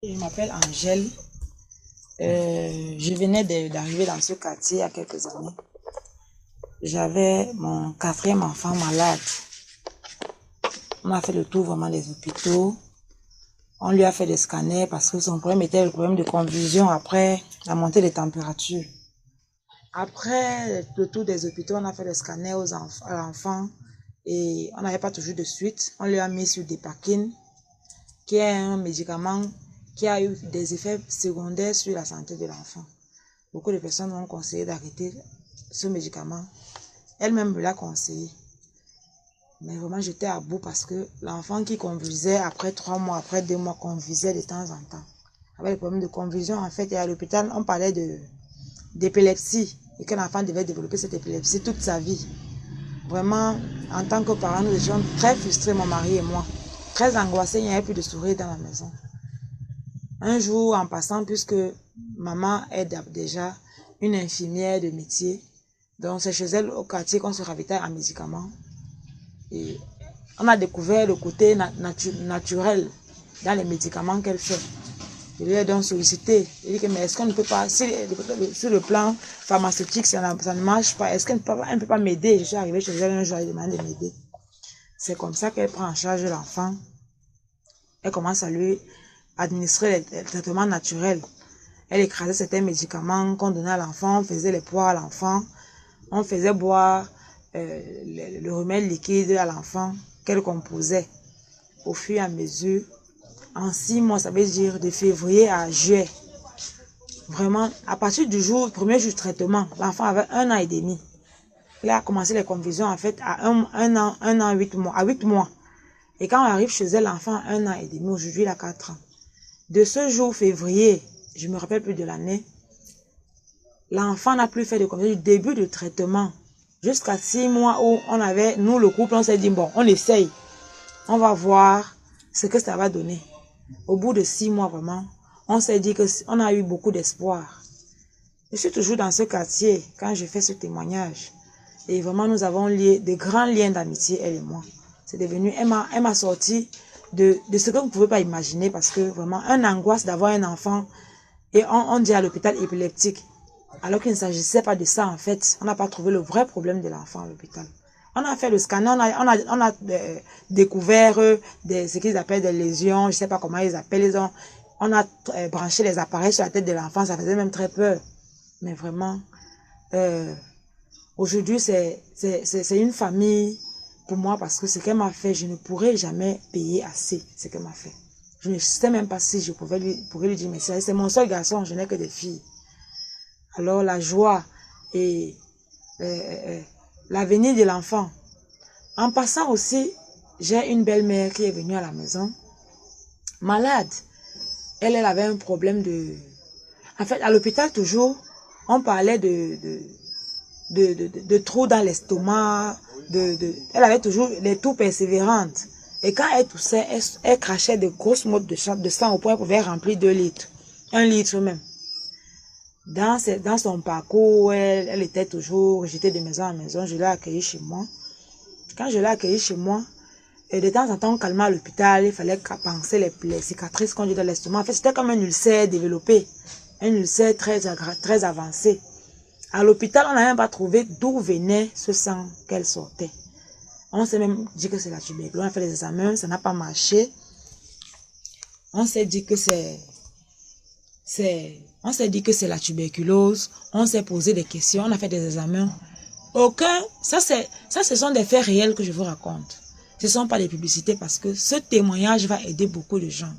Je m'appelle Angèle. Je venais d'arriver dans ce quartier il y a quelques années. J'avais mon 4e enfant malade. On a fait le tour vraiment des hôpitaux. On lui a fait des scanners parce que son problème était le problème de convulsion après la montée des températures. Après le tour des hôpitaux, on a fait des scanners à l'enfant et on n'avait pas toujours de suite. On lui a mis sur Dépakine, qui est un médicament qui a eu des effets secondaires sur la santé de l'enfant. Beaucoup de personnes m'ont conseillé d'arrêter ce médicament. Elle-même me l'a conseillé. Mais vraiment, j'étais à bout parce que l'enfant qui convulsait après 3 mois, après 2 mois, convulsait de temps en temps. Avec le problème de convulsion, en fait, et à l'hôpital, on parlait d'épilepsie et que l'enfant devait développer cette épilepsie toute sa vie. Vraiment, en tant que parents, nous étions très frustrés, mon mari et moi. Très angoissés, il n'y avait plus de sourire dans la maison. Un jour, en passant, puisque maman est déjà une infirmière de métier, donc c'est chez elle au quartier qu'on se ravitaille en médicaments. Et on a découvert le côté naturel dans les médicaments qu'elle fait. Je lui ai donc sollicité. Je lui ai dit, mais est-ce qu'on ne peut pas, sur le plan pharmaceutique, ça ne marche pas, est-ce qu'elle ne peut pas m'aider? Je suis arrivée chez elle un jour, elle m'a demandé de m'aider. C'est comme ça qu'elle prend en charge l'enfant. Elle commence à lui administrer les traitements naturels. Elle écrasait certains médicaments qu'on donnait à l'enfant, on faisait les poids à l'enfant, on faisait boire le remède liquide à l'enfant qu'elle composait au fur et à mesure. En 6 mois, ça veut dire de février à juillet. Vraiment, à partir du premier jour du traitement, l'enfant avait 1 an et demi. Il a commencé les convulsions en fait à 1 an, 8 mois, à 8 mois. Et quand on arrive chez elle, l'enfant a 1 an et demi. Aujourd'hui, il a 4 ans. De ce jour février, je ne me rappelle plus de l'année, l'enfant n'a plus fait de convulsions du début du traitement jusqu'à 6 mois où on avait, nous le couple, on s'est dit, bon, on essaye. On va voir ce que ça va donner. Au bout de 6 mois, vraiment, on s'est dit qu'on a eu beaucoup d'espoir. Je suis toujours dans ce quartier quand je fais ce témoignage. Et vraiment, nous avons lié de grands liens d'amitié, elle et moi. C'est devenu, elle m'a sorti de ce que vous ne pouvez pas imaginer parce que vraiment, une angoisse d'avoir un enfant et on dit à l'hôpital épileptique. Alors qu'il ne s'agissait pas de ça en fait. On n'a pas trouvé le vrai problème de l'enfant à l'hôpital. On a fait le scanner, on a découvert ce qu'ils appellent des lésions, je ne sais pas comment ils appellent. On a branché les appareils sur la tête de l'enfant, ça faisait même très peur. Mais vraiment, aujourd'hui c'est une famille pour moi parce que ce qu'elle m'a fait, je ne pourrais jamais payer assez ce qu'elle m'a fait. Je ne sais même pas si je pourrais lui dire merci. C'est mon seul garçon, je n'ai que des filles. Alors la joie et l'avenir de l'enfant. En passant aussi, j'ai une belle-mère qui est venue à la maison, malade. Elle avait un problème de... En fait, à l'hôpital toujours, on parlait de trous dans l'estomac. Elle avait toujours les toux persévérantes. Et quand elle toussait, elle crachait de grosses mottes de sang au point qu'elle pouvait remplir 2 litres. 1 litre même. Dans son parcours, elle était toujours rejetée de maison en maison. Je l'ai accueillie chez moi. Quand je l'ai accueillie chez moi, de temps en temps, on calmait à l'hôpital. Il fallait panser les cicatrices qu'on dit dans l'estomac. En fait, c'était comme un ulcère développé. Un ulcère très avancé. À l'hôpital, on n'a même pas trouvé d'où venait ce sang qu'elle sortait. On s'est même dit que c'est la tuberculose. On a fait les examens, ça n'a pas marché. On s'est dit que c'est la tuberculose. On s'est posé des questions, on a fait des examens. Ça ce sont des faits réels que je vous raconte. Ce ne sont pas des publicités parce que ce témoignage va aider beaucoup de gens.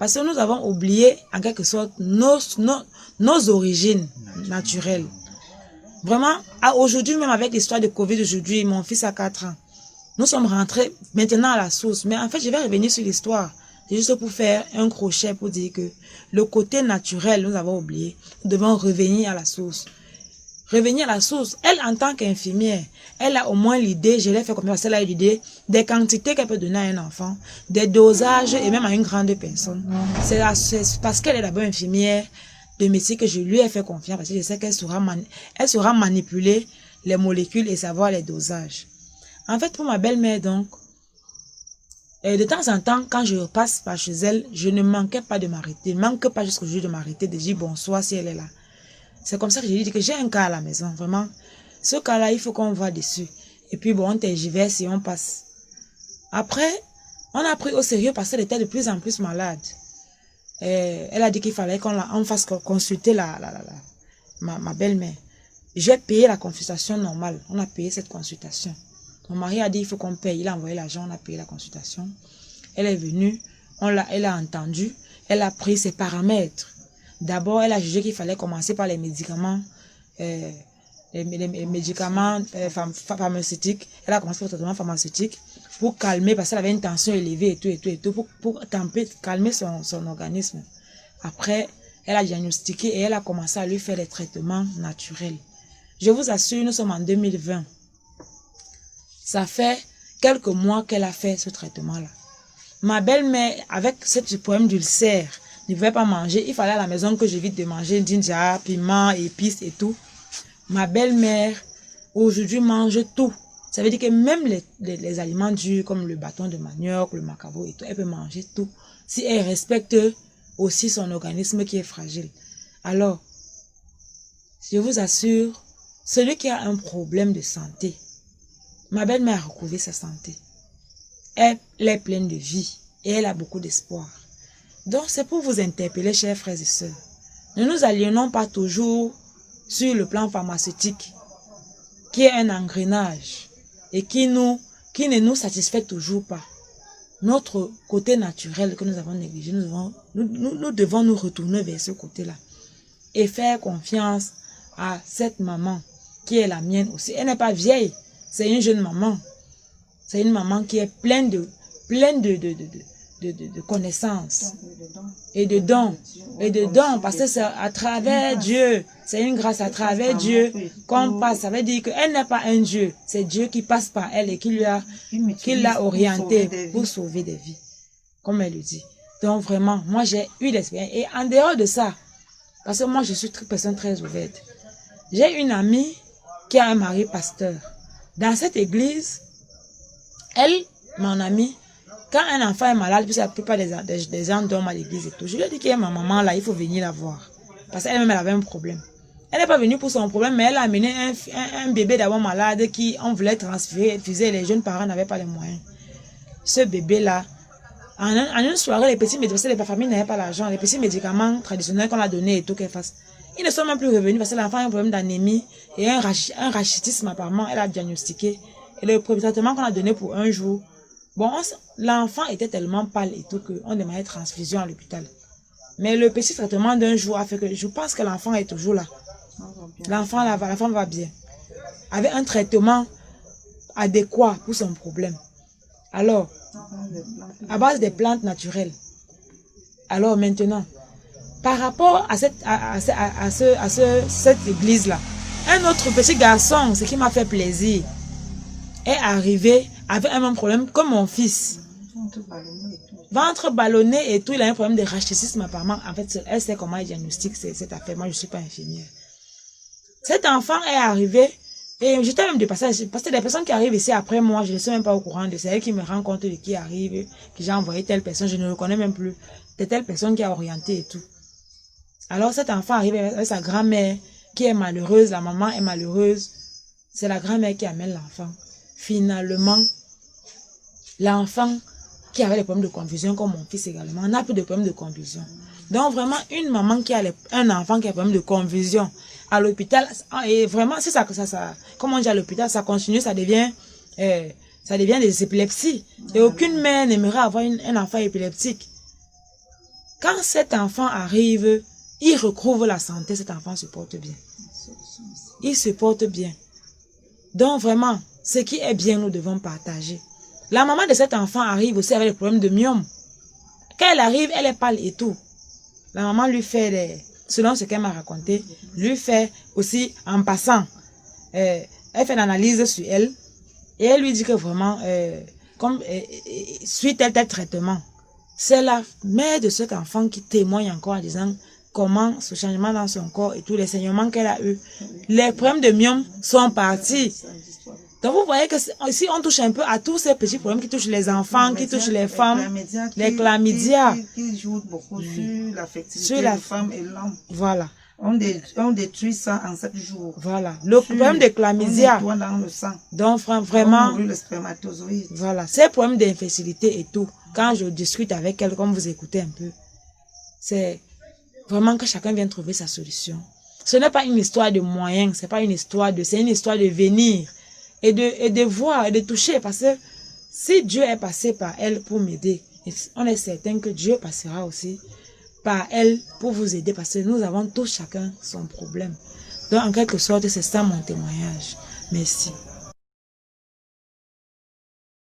Parce que nous avons oublié en quelque sorte nos origines naturelles. Vraiment, aujourd'hui même avec l'histoire de Covid aujourd'hui, mon fils a 4 ans. Nous sommes rentrés maintenant à la source. Mais en fait, je vais revenir sur l'histoire. C'est juste pour faire un crochet pour dire que le côté naturel, nous avons oublié. Nous devons revenir à la source. Revenir à la source. Elle, en tant qu'infirmière, elle a au moins l'idée, je l'ai fait comme ça, elle a l'idée des quantités qu'elle peut donner à un enfant, des dosages et même à une grande personne. C'est parce qu'elle est d'abord infirmière de métier que je lui ai fait confiance parce que je sais qu'elle saura manipuler les molécules et savoir les dosages. En fait, pour ma belle-mère, donc, de temps en temps, quand je passe par chez elle, je ne manquais pas de m'arrêter. Je ne manque pas jusqu'au jour de m'arrêter, de dire bonsoir si elle est là. C'est comme ça que j'ai dit que j'ai un cas à la maison, vraiment. Ce cas-là, il faut qu'on voit dessus. Et puis bon, on tergiverse et on passe. Après, on a pris au sérieux parce qu'elle était de plus en plus malade. Elle a dit qu'il fallait qu'on fasse consulter ma belle-mère. J'ai payé la consultation normale. On a payé cette consultation. Mon mari a dit il faut qu'on paye. Il a envoyé l'argent, on a payé la consultation. Elle est venue, elle a entendu, elle a pris ses paramètres. D'abord, elle a jugé qu'il fallait commencer par les médicaments, pharmaceutiques. Elle a commencé par le traitement pharmaceutique pour calmer, parce qu'elle avait une tension élevée et tout, pour calmer son organisme. Après, elle a diagnostiqué et elle a commencé à lui faire des traitements naturels. Je vous assure, nous sommes en 2020. Ça fait quelques mois qu'elle a fait ce traitement-là. Ma belle-mère, avec ce problème d'ulcère, ne pouvait pas manger. Il fallait à la maison que j'évite de manger ginger, piment, épices et tout. Ma belle-mère, aujourd'hui, mange tout. Ça veut dire que même les aliments durs, comme le bâton de manioc, le macabo et tout, elle peut manger tout. Si elle respecte aussi son organisme qui est fragile. Alors, je vous assure, celui qui a un problème de santé, ma belle-mère a retrouvé sa santé. Elle est pleine de vie et elle a beaucoup d'espoir. Donc, c'est pour vous interpeller, chers frères et sœurs. Ne nous aliénons pas toujours sur le plan pharmaceutique, qui est un engrenage et qui ne nous satisfait toujours pas. Notre côté naturel que nous avons négligé, nous devons nous retourner vers ce côté-là et faire confiance à cette maman qui est la mienne aussi. Elle n'est pas vieille, c'est une jeune maman. C'est une maman qui est pleine de connaissances et de dons, parce que c'est à travers Dieu, c'est une grâce à travers Dieu qu'on passe. Ça veut dire qu'elle n'est pas un Dieu, c'est Dieu qui passe par elle et qui l'a orientée pour sauver des vies, comme elle le dit. Donc vraiment, moi j'ai eu l'expérience. Et en dehors de ça, parce que moi je suis une personne très ouverte, j'ai une amie qui a un mari pasteur. Dans cette église, elle, mon amie, quand un enfant est malade, puisque la plupart des gens dorment à l'église et tout, je lui ai dit qu'il y a ma maman là, il faut venir la voir. Parce qu'elle-même, elle avait un problème. Elle n'est pas venue pour son problème, mais elle a amené un bébé d'abord malade qui on voulait transférer, les jeunes parents n'avaient pas les moyens. Ce bébé-là, en une soirée, les petits médicaments, les familles n'avaient pas l'argent, les petits médicaments traditionnels qu'on a donnés et tout qu'elle fasse. Ils ne sont même plus revenus parce que l'enfant a un problème d'anémie et un rachitisme apparemment, elle a diagnostiqué. Et le traitement qu'on a donné pour un jour, bon, l'enfant était tellement pâle et tout qu'on demandait transfusion à l'hôpital. Mais le petit traitement d'un jour a fait que je pense que l'enfant est toujours là. L'enfant va bien. Avec un traitement adéquat pour son problème. Alors, à base des plantes naturelles. Alors maintenant, par rapport à cette église-là, un autre petit garçon, ce qui m'a fait plaisir, est arrivé avec un même problème comme mon fils. Ventre ballonné et tout, il a un problème de rachitisme apparemment. En fait, elle sait comment il diagnostique cette affaire. Moi, je ne suis pas infirmière. Cet enfant est arrivé et j'étais même de passage parce que les personnes qui arrivent ici après moi, je ne suis même pas au courant de c'est elle qui me rend compte de qui arrive, que j'ai envoyé telle personne, je ne le connais même plus. C'est telle personne qui a orienté et tout. Alors cet enfant arrive avec sa grand-mère qui est malheureuse, la maman est malheureuse. C'est la grand-mère qui amène l'enfant. Finalement, l'enfant qui avait des problèmes de confusion, comme mon fils également, n'a plus de problèmes de confusion. Donc vraiment, une maman qui a un enfant qui a des problèmes de confusion à l'hôpital, et vraiment, c'est ça, comme on dit à l'hôpital, ça continue, ça devient des épilepsies. Et aucune mère n'aimerait avoir un enfant épileptique. Quand cet enfant arrive, il recouvre la santé, cet enfant se porte bien. Il se porte bien. Donc vraiment, ce qui est bien, nous devons partager. La maman de cet enfant arrive aussi avec des problèmes de myome. Quand elle arrive, elle est pâle et tout. La maman lui fait, selon ce qu'elle m'a raconté, lui fait aussi en passant. Elle fait une analyse sur elle et elle lui dit que vraiment, suite à tel traitement, c'est la mère de cet enfant qui témoigne encore en disant comment ce changement dans son corps et tous les saignements qu'elle a eu, les problèmes de myome sont partis. Donc, vous voyez que ici, on touche un peu à tous ces petits problèmes qui touchent les enfants, qui touchent les femmes, les chlamydia. Qui jouent beaucoup sur la fertilité des femmes et l'homme. Voilà. On détruit ça en 7 jours. Voilà. Le problème de chlamydia. On dans le sang. Donc, vraiment. On brûle le spermatozoïde. Voilà. Ces problèmes d'infertilité et tout. Quand je discute avec elle, comme vous écoutez un peu, c'est vraiment que chacun vient trouver sa solution. Ce n'est pas une histoire de moyens, c'est pas une histoire de, c'est une histoire de venir et de voir et de toucher, parce que si Dieu est passé par elle pour m'aider, on est certain que Dieu passera aussi par elle pour vous aider, parce que nous avons tous chacun son problème. Donc en quelque sorte, c'est ça mon témoignage. Merci.